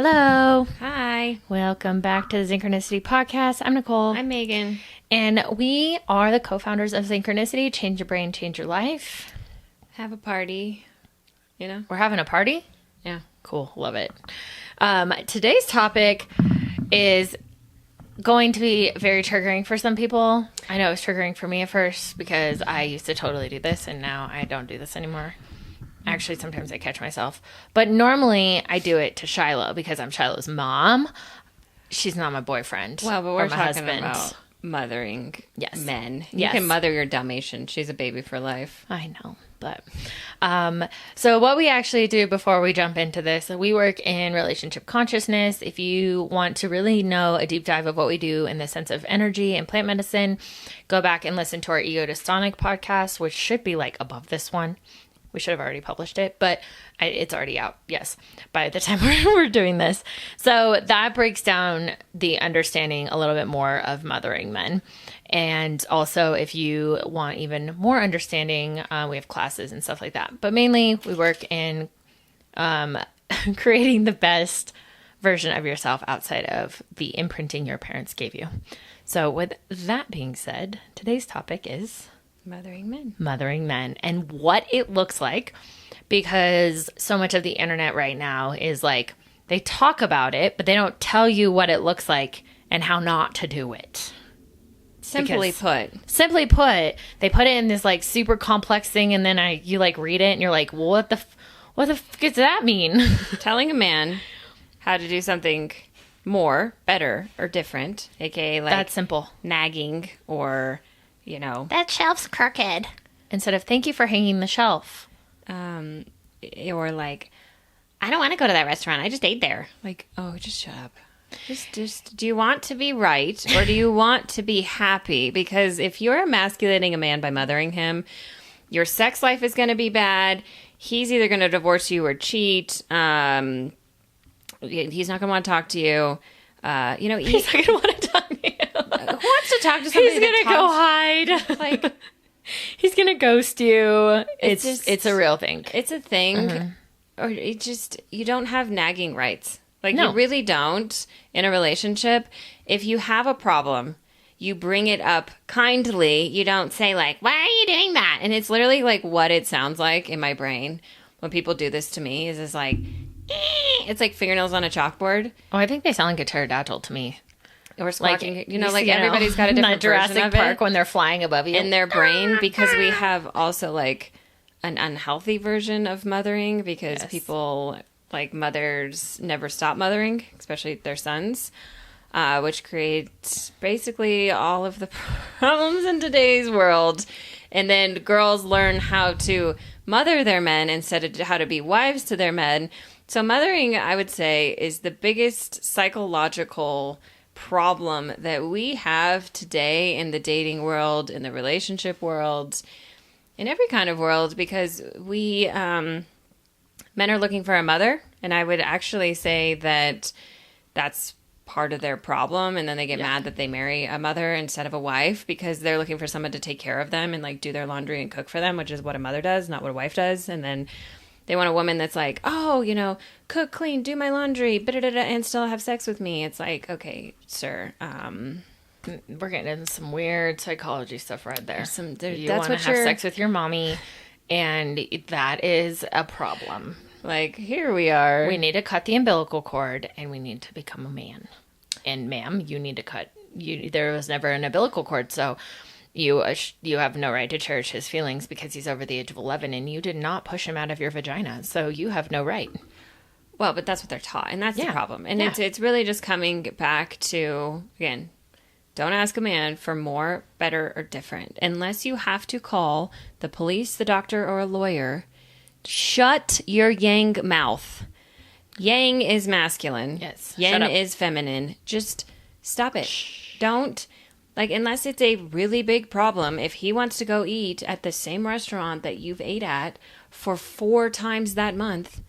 Hello. Hi. Welcome back to the Synchronicity Podcast. I'm Nicole. I'm Megan. And we are the co-founders of Synchronicity. Change your brain, change your life. Have a party, We're having a party? Yeah. Cool. Love it. Today's topic is going to be very triggering for some people. I know it was triggering for me at first because I used to totally do this and now I don't do this anymore. Actually, sometimes I catch myself. But normally I do it to Shiloh because I'm Shiloh's mom. She's not my boyfriend. Well, but or we're my talking husband. about mothering men. You Yes. can mother your Dalmatian. She's a baby for life. I know, but so what we actually do before we jump into this, we work in relationship consciousness. If you want to really know a deep dive of what we do in the sense of energy and plant medicine, go back and listen to our Ego Dystonic podcast, which should be like above this one. We should have already published it, but it's already out. Yes, by the time we're doing this. So that breaks down the understanding a little bit more of mothering men. And also, if you want even more understanding, we have classes and stuff like that. But mainly, we work in creating the best version of yourself outside of the imprinting your parents gave you. So with that being said, today's topic is Mothering men. mothering men and what it looks like, because so much of the internet right now is like they talk about it, but they don't tell you what it looks like and how not to do it. Simply put, They put it in this like super complex thing, and then you like read it and you're like, well, what the fuck does that mean? telling a man how to do something more, better, or different, aka like That's simple. nagging or, That shelf's crooked. Instead of thank you for hanging the shelf. or like, I don't want to go to that restaurant. I just ate there. Like, oh, just shut up. Just, do you want to be right or do you want to be happy? Because if you're emasculating a man by mothering him, your sex life is going to be bad. He's either going to divorce you or cheat. He's not going to want to talk to you. He's not gonna want to talk to you. Who wants to talk to somebody? He's gonna go hide. Like, he's gonna ghost you. It's It's a real thing. it's a thing. Or you don't have nagging rights. Like, No. you really don't in a relationship. If you have a problem, you bring it up kindly. You don't say, like, why are you doing that? And it's literally like what it sounds like in my brain when people do this to me is like, it's like fingernails on a chalkboard. Oh, I think they sound like a pterodactyl to me. Or squawking. Like Everybody's got a different Jurassic version of Park it when they're flying above you. in their brain, because we have also like an unhealthy version of mothering because people like mothers never stop mothering, especially their sons, which creates basically all of the problems in today's world. And then girls learn how to mother their men instead of how to be wives to their men. So mothering, I would say, is the biggest psychological problem that we have today in the dating world, in the relationship world, in every kind of world, because we, men are looking for a mother. And I would actually say that that's part of their problem. And then they get mad that they marry a mother instead of a wife because they're looking for someone to take care of them and like do their laundry and cook for them, which is what a mother does, not what a wife does. And then they want a woman that's like, oh, cook, clean, do my laundry, and still have sex with me. It's like, okay, sir. We're getting into some weird psychology stuff right there. You That's want to have sex with your mommy, and that is a problem. Like, here we are. We need to cut the umbilical cord, and we need to become a man. And ma'am, you need to cut. There was never an umbilical cord, so you have no right to cherish his feelings because he's over the age of 11, and you did not push him out of your vagina, so you have no right. Well, but that's what they're taught, and that's the problem. And it's really just coming back to, again, don't ask a man for more, better, or different. Unless you have to call the police, the doctor, or a lawyer, shut your yang mouth. Yang is masculine. Yes. Yin is feminine. Just stop it. Don't, unless it's a really big problem, if he wants to go eat at the same restaurant that you've ate at for 4 times that month,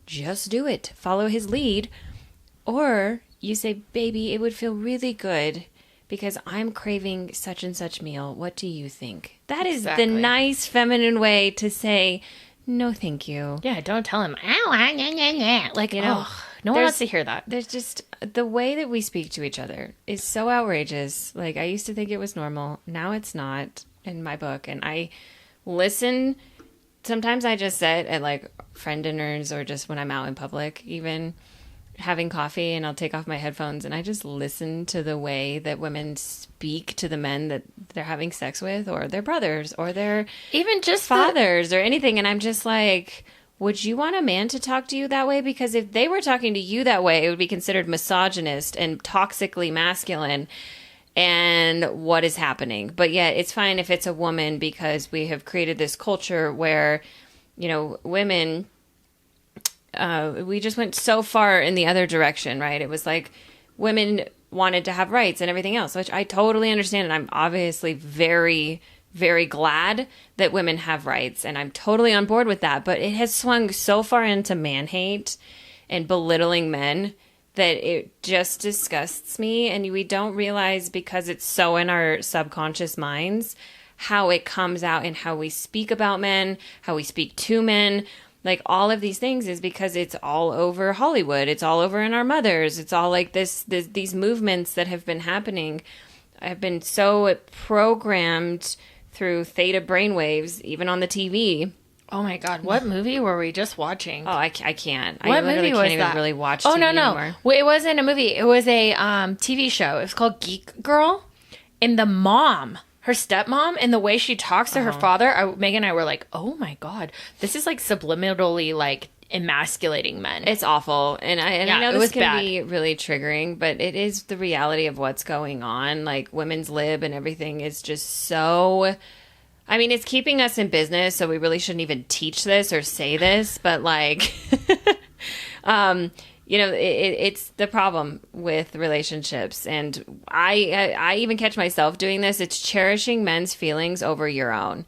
just do it. Follow his lead. Or you say, baby, it would feel really good because I'm craving such and such meal. What do you think? That is the nice feminine way to say, no, thank you. Yeah, don't tell him, ow, ah, nah, nah, nah. Like, No one wants to hear that. There's just the way that we speak to each other is so outrageous. Like, I used to think it was normal. Now it's not in my book. And I listen. Sometimes I just sit at like friend dinners or just when I'm out in public, even having coffee, and I'll take off my headphones and I just listen to the way that women speak to the men that they're having sex with, or their brothers, or their even just fathers, or anything. And I'm just like, would you want a man to talk to you that way? Because if they were talking to you that way, it would be considered misogynist and toxically masculine. And what is happening? But yet it's fine if it's a woman, because we have created this culture where, you know, women, we just went so far in the other direction, right? It was like women wanted to have rights and everything else, which I totally understand. And I'm obviously very, very glad that women have rights. And I'm totally on board with that. But it has swung so far into man hate and belittling men that it just disgusts me. And we don't realize, because it's so in our subconscious minds, how it comes out in how we speak about men, how we speak to men. Like, all of these things is because it's all over Hollywood. It's all over in our mothers. It's all like these movements that have been happening have been so programmed through theta brainwaves, even on the TV. Oh my God, what movie were we just watching? Oh, I can't. What I literally movie was can't even that? really watch Oh, TV no. anymore. Well, it wasn't a movie. It was a TV show. It was called Geek Girl. And the mom, her stepmom, and the way she talks to her father, Megan and I were like, oh my God, this is like subliminally like emasculating men. It's awful. And I Yeah, know it this was can bad. be really triggering, but it is the reality of what's going on. Like, women's lib and everything is just so... I mean, it's keeping us in business, so we really shouldn't even teach this or say this, but like... you know, it's the problem with relationships. And I even catch myself doing this. It's cherishing men's feelings over your own.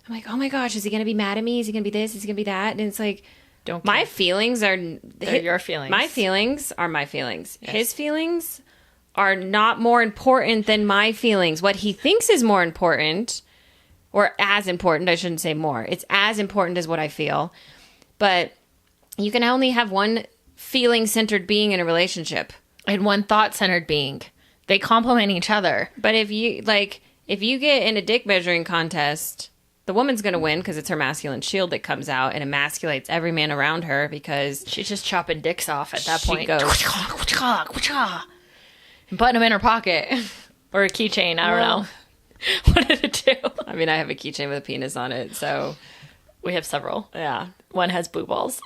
I'm like, oh my gosh, is he going to be mad at me? Is he going to be this? Is he going to be that? And it's like, Don't my care. feelings are... They're your feelings. My feelings are my feelings. Yes. His feelings are not more important than my feelings. What he thinks is more important, or as important, I shouldn't say more. It's as important as what I feel. But you can only have one feeling-centered being in a relationship. And one thought-centered being. They complement each other. But if you get in a dick measuring contest, the woman's going to win because it's her masculine shield that comes out and emasculates every man around her, because She's just chopping dicks off at that She point. goes- And putting them in her pocket. Or a keychain. I don't Well- know. What did it do? I mean, I have a keychain with a penis on it, so We have several. yeah. One has blue balls.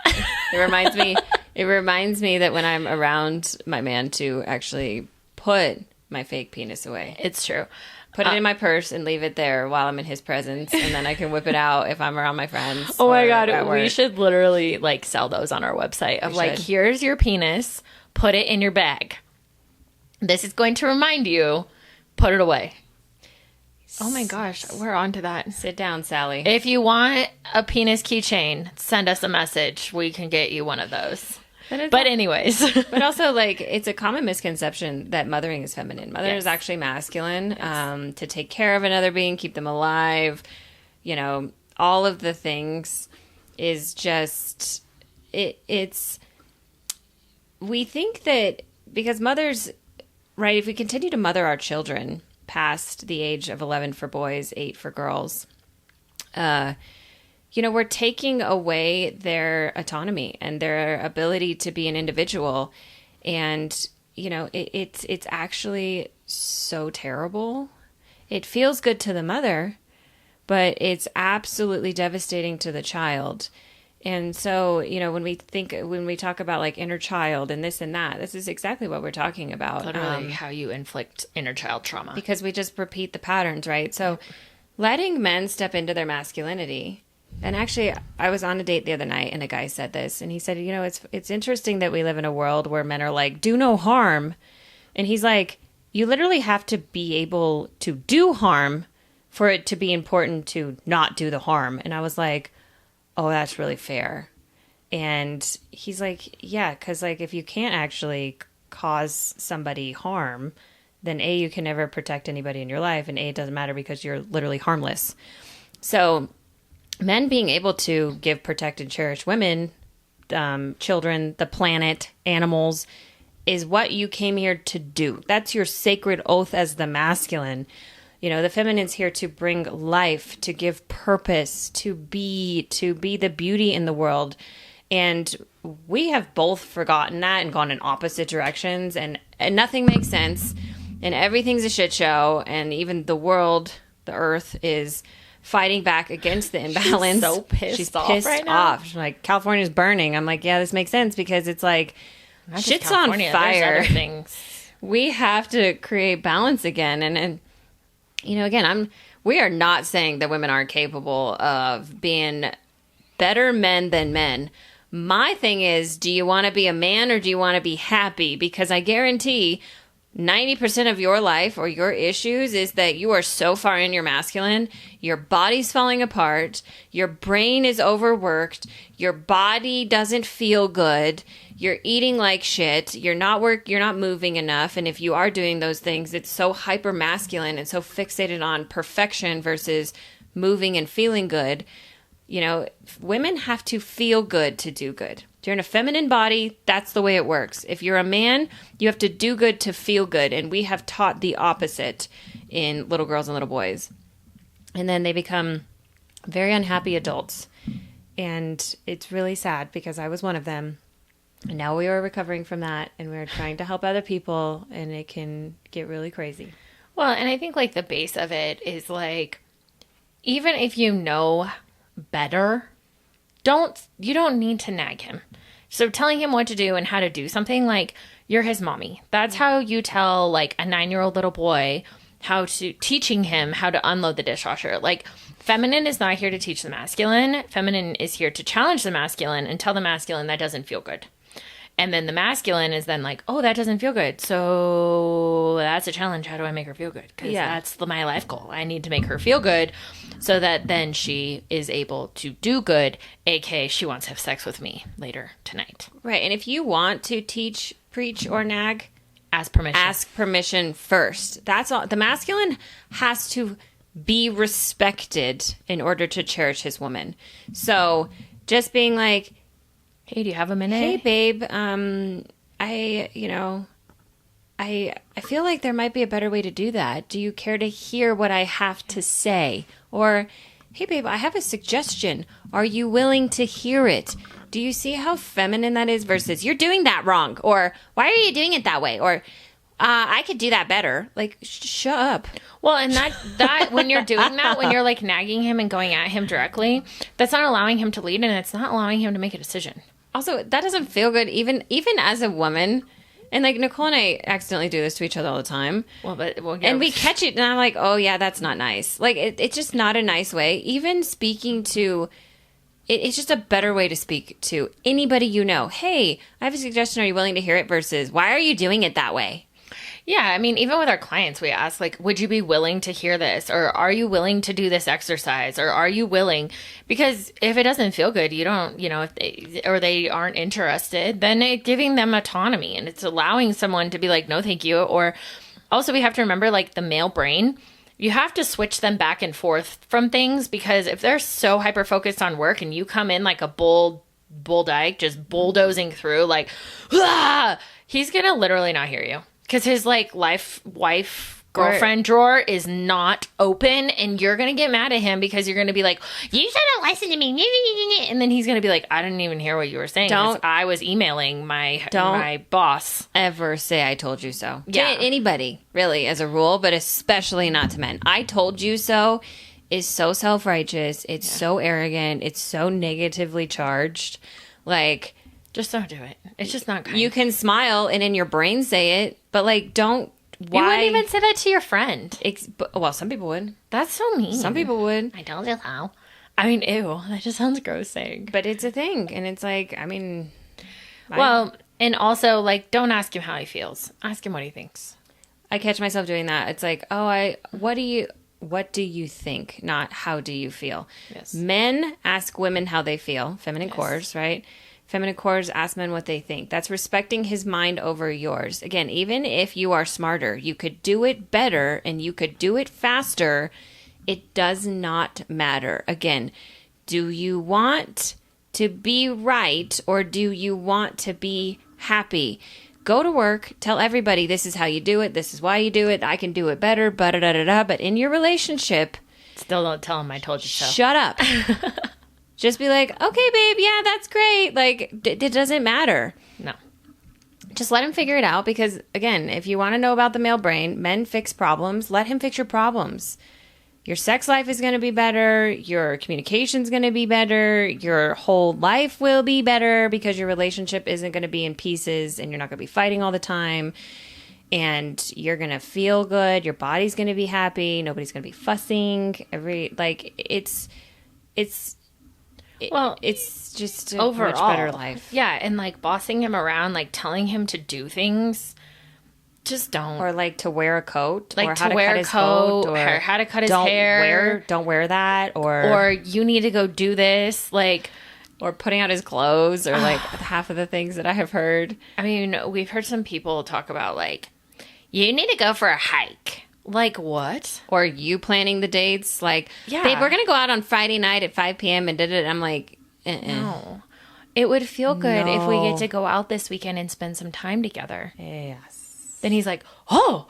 It reminds me. It reminds me that when I'm around my man, to actually put my fake penis away, It's true. put it in my purse, and leave it there while I'm in his presence, and then I can whip it out if I'm around my friends. Oh my or God. at We work. should literally like sell those on our website of We like, should. here's your penis. Put it in your bag. This is going to remind you. Put it away. Oh my gosh. We're on to that. Sit down, Sally. If you want a penis keychain, send us a message. We can get you one of those. But anyways. But also, like, it's a common misconception that mothering is feminine. Mothering is Yes. actually masculine. To take care of another being, keep them alive, you know, all of the things is just it's. We think that because mothers, right? If we continue to mother our children past the age of 11 for boys, 8 for girls, you know, we're taking away their autonomy and their ability to be an individual. And, you know, it's actually so terrible. It feels good to the mother, but it's absolutely devastating to the child. And so, you know, when we talk about like inner child and this and that, this is exactly what we're talking about. Literally how you inflict inner child trauma. Because we just repeat the patterns, right? So letting men step into their masculinity. And actually, I was on a date the other night and a guy said this, and he said, you know, it's interesting that we live in a world where men are like, do no harm. And he's like, you literally have to be able to do harm for it to be important to not do the harm. And I was like, oh, that's really fair. And he's like, yeah, because like if you can't actually cause somebody harm, then A, you can never protect anybody in your life, and A, it doesn't matter because you're literally harmless. So men being able to give, protect, and cherish women children, the planet, animals, is what you came here to do. That's your sacred oath as the masculine. You know, the feminine's here to bring life, to give purpose, to be the beauty in the world. And we have both forgotten that and gone in opposite directions, and nothing makes sense, and everything's a shit show, and even the world, the earth, is fighting back against the imbalance. She's so pissed She's off pissed right now. off. She's like, California's burning. I'm like, yeah, this makes sense, because it's like, Not just shit's on California, there's fire. other things. We have to create balance again. And you know, again, we are not saying that women aren't capable of being better men than men. My thing is, do you want to be a man or do you want to be happy? Because I guarantee 90% of your life or your issues is that you are so far in your masculine, your body's falling apart, your brain is overworked, your body doesn't feel good, you're eating like shit, you're not moving enough, and if you are doing those things, it's so hyper masculine and so fixated on perfection versus moving and feeling good. You know, women have to feel good to do good. If you're in a feminine body, that's the way it works. If you're a man, you have to do good to feel good. And we have taught the opposite in little girls and little boys. And then they become very unhappy adults. And it's really sad, because I was one of them. And now we are recovering from that, and we're trying to help other people, and it can get really crazy. Well, and I think like the base of it is like, even if you know better, you don't need to nag him. So telling him what to do and how to do something, like, you're his mommy. That's how you tell like a 9-year-old little boy teaching him how to unload the dishwasher. Like, feminine is not here to teach the masculine. Feminine is here to challenge the masculine and tell the masculine that doesn't feel good. And then the masculine is then like, oh, that doesn't feel good. So that's a challenge. How do I make her feel good? Because that's my life goal. I need to make her feel good so that then she is able to do good, aka she wants to have sex with me later tonight. Right. And if you want to teach, preach, or nag, Ask permission. ask permission first. That's all. The masculine has to be respected in order to cherish his woman. So just being like, hey, do you have a minute? hey, babe, I feel like there might be a better way to do that. Do you care to hear what I have to say? Or, hey, babe, I have a suggestion. Are you willing to hear it? Do you see how feminine that is versus you're doing that wrong? Or why are you doing it that way? Or I could do that better. Like, shut up. Well, and that when you're doing that, when you're like nagging him and going at him directly, that's not allowing him to lead, and it's not allowing him to make a decision. Also, that doesn't feel good, even as a woman. And like Nicole and I accidentally do this to each other all the time. Well, and we catch it, and I'm like, oh yeah, that's not nice. Like it's just not a nice way. Even speaking to, it's just a better way to speak to anybody you know. Hey, I have a suggestion. Are you willing to hear it? Versus, why are you doing it that way? Yeah, I mean, even with our clients, we ask, like, would you be willing to hear this? Or are you willing to do this exercise? Or are you willing? Because if it doesn't feel good, you don't, if they aren't interested, then it's giving them autonomy, and it's allowing someone to be like, no, thank you. Or also, we have to remember, like, the male brain, you have to switch them back and forth from things, because if they're so hyper-focused on work and you come in like a bull dyke, just bulldozing through, like, ah, he's going to literally not hear you. Because his, like, wife, girlfriend drawer is not open, and you're going to get mad at him because you're going to be like, you shouldn't listen to me. And then he's going to be like, I didn't even hear what you were saying. I was emailing my boss. Ever say I told you so. Yeah. To anybody, really, as a rule, but especially not to men. I told you so is so self-righteous. It's so arrogant. It's so negatively charged. Like, just don't do it. It's just not kind. You can smile and in your brain say it, but like, don't. Why? You wouldn't even say that to your friend. Well, some people would. That's so mean. Some people would. I told you how. I mean, ew. That just sounds gross saying. But it's a thing, and it's like, I mean. Well, and also, like, don't ask him how he feels. Ask him what he thinks. I catch myself doing that. It's like, oh, what do you think? Not how do you feel? Yes. Men ask women how they feel. Feminine cores, right? Feminine cores ask men what they think. That's respecting his mind over yours. Again, even if you are smarter, you could do it better and you could do it faster. It does not matter. Again, do you want to be right, or do you want to be happy? Go to work, tell everybody this is how you do it, this is why you do it, I can do it better, but in your relationship, still don't tell him I told you so. Shut up. Just be like, okay, babe, yeah, that's great. Like, it doesn't matter. No. Just let him figure it out because, again, if you want to know about the male brain, men fix problems. Let him fix your problems. Your sex life is going to be better. Your communication's going to be better. Your whole life will be better because your relationship isn't going to be in pieces and you're not going to be fighting all the time. And you're going to feel good. Your body's going to be happy. Nobody's going to be fussing. It's just a overall, much better life. Yeah, and like bossing him around, like telling him to do things, just don't. Or like to wear a coat, like or to how to wear cut a his coat, or how to cut his hair. Don't wear that, or you need to go do this, like, or putting out his clothes, or like half of the things that I have heard. I mean, we've heard some people talk about like, you need to go for a hike. Like what? Or you planning the dates, like, yeah, babe, we're gonna go out on Friday night at 5 p.m. and did it. I'm like, no. It would feel good if we get to go out this weekend and spend some time together. Yes. Then he's like, oh,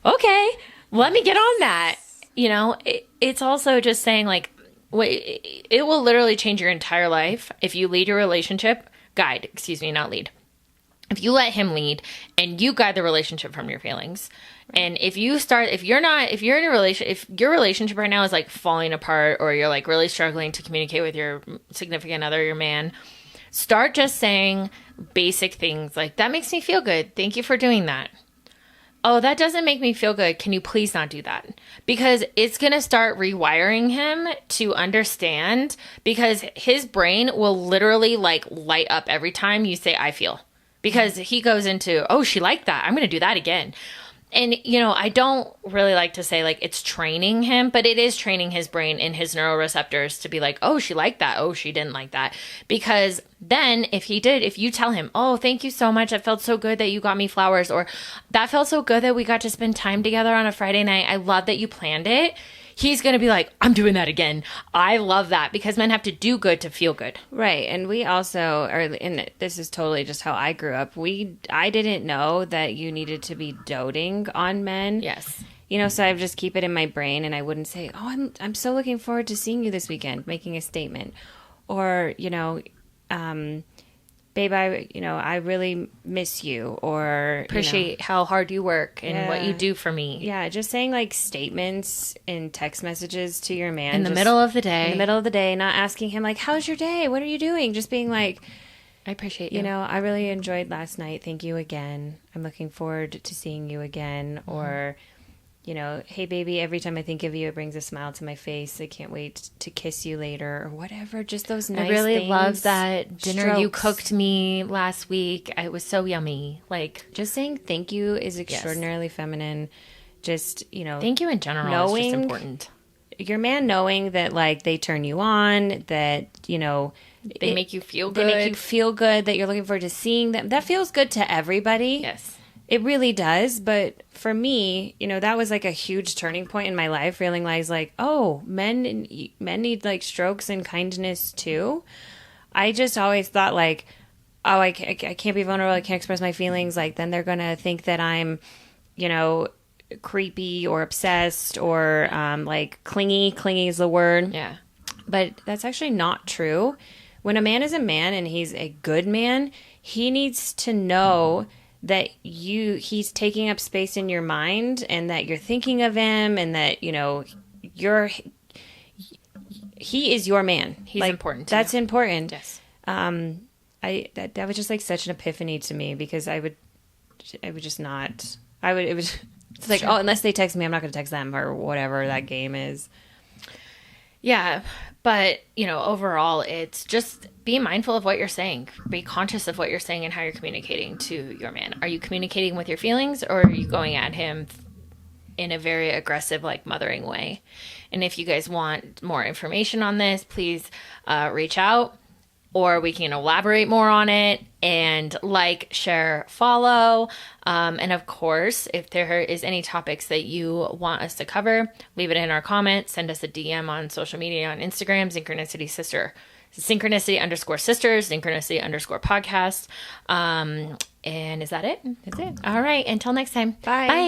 okay, let me get on that. You know, it's also just saying like, it will literally change your entire life if you lead your relationship. Not lead. If you let him lead and you guide the relationship from your feelings. Right. And if you're in a relationship, if your relationship right now is like falling apart or you're like really struggling to communicate with your significant other, your man, start just saying basic things like, that makes me feel good. Thank you for doing that. Oh, that doesn't make me feel good. Can you please not do that? Because it's going to start rewiring him to understand, because his brain will literally like light up every time you say, I feel. Because he goes into, oh, she liked that. I'm going to do that again. And, you know, I don't really like to say, like, it's training him, but it is training his brain and his neuroreceptors to be like, oh, she liked that. Oh, she didn't like that. Because then if you tell him, oh, thank you so much. It felt so good that you got me flowers. Or that felt so good that we got to spend time together on a Friday night. I love that you planned it. He's going to be like, I'm doing that again. I love that, because men have to do good to feel good. Right. And we also are, and this is totally just how I grew up. I didn't know that you needed to be doting on men. Yes. You know, so I would just keep it in my brain and I wouldn't say, oh, I'm so looking forward to seeing you this weekend, making a statement. Or, you know, babe, I really miss you, or appreciate how hard you work and what you do for me. Yeah, just saying like statements in text messages to your man in the middle of the day. In the middle of the day, not asking him like, how's your day? What are you doing? Just being like, I appreciate you. You know, I really enjoyed last night. Thank you again. I'm looking forward to seeing you again. Mm-hmm. Or, you know, hey, baby, every time I think of you, it brings a smile to my face. I can't wait to kiss you later, or whatever. Just those nice things. I really love that dinner you cooked me last week. It was so yummy. Like, just saying thank you is extraordinarily feminine. Just, you know. Thank you in general is just important. Your man knowing that, like, they turn you on, that, you know. They make you feel good. They make you feel good, that you're looking forward to seeing them. That feels good to everybody. Yes. It really does, but for me, you know, that was like a huge turning point in my life, realizing like, oh, men need like strokes and kindness too. I just always thought like, oh, I can't be vulnerable, I can't express my feelings, like then they're going to think that I'm, you know, creepy or obsessed or like clingy. Clingy is the word. Yeah. But that's actually not true. When a man is a man and he's a good man, he needs to know that he's taking up space in your mind, and that you're thinking of him, and that, you know, he is your man. He's like, important. That's important. Yes. That was just like such an epiphany to me, because I would just not. It's like, oh, unless they text me, I'm not going to text them, or whatever that game is. Yeah, but, you know, overall, it's just be mindful of what you're saying. Be conscious of what you're saying and how you're communicating to your man. Are you communicating with your feelings, or are you going at him in a very aggressive, like, mothering way? And if you guys want more information on this, please reach out, or we can elaborate more on it, and like, share, follow. And of course, if there is any topics that you want us to cover, leave it in our comments, send us a DM on social media, on Instagram, Synchronicity Sister. Synchronicity _ sisters, synchronicity _ podcast. And is that it? That's it. All right. Until next time. Bye. Bye.